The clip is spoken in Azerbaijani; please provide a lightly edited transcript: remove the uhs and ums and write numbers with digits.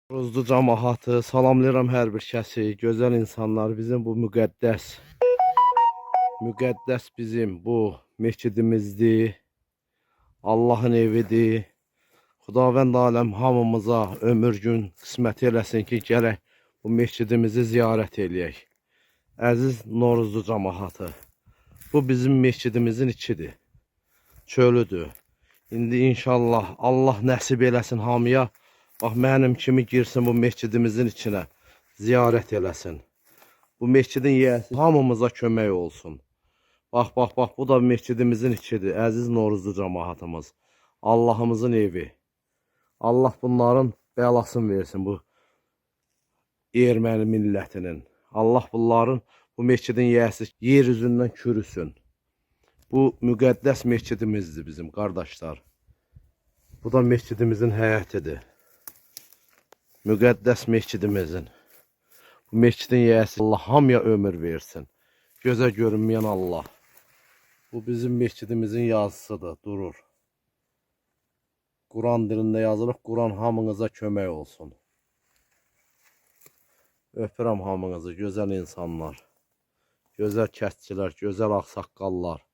Ruzlu cəmaatı, salamlayıram hər bir kəsi, gözəl insanlar, bizim bu müqəddəs bizim bu məscidimizdir, Allahın evidir. Xudavənd aləm hamımıza ömür gün qismət eləsin ki, gərək bu məscidimizi ziyarət eləyək. Əziz Noruzlu cəmaatı, bu bizim məscidimizin içidir, çölüdür. İndi inşallah Allah nəsib eləsin hamıya. Bax, mənim kimi girsin bu məscidimizin içinə, ziyarət eləsin. Bu məscidin yiyəsi hamımıza kömək olsun. Bax, bu da məscidimizin içidir, əziz Noruzlu cəmaatımız. Allahımızın evi. Allah bunların bəlasını versin, bu erməni millətinin. Allah bunların, bu məscidin yiyəsi yer üzündən çürüsün. Bu müqəddəs məscidimizdir bizim, qardaşlar. Bu da məscidimizin həyətidir. Müqəddəs məscidimizin. Bu məscidin yiyəsi Allah hamıya ömür versin. Gözə görünməyən Allah. Bu bizim məscidimizin yazısıdır, durur. Quran dilində yazılıb, Quran hamınıza kömək olsun. Öpürəm hamınızı, gözəl insanlar, gözəl kəsçilər, gözəl ağsaqqallar.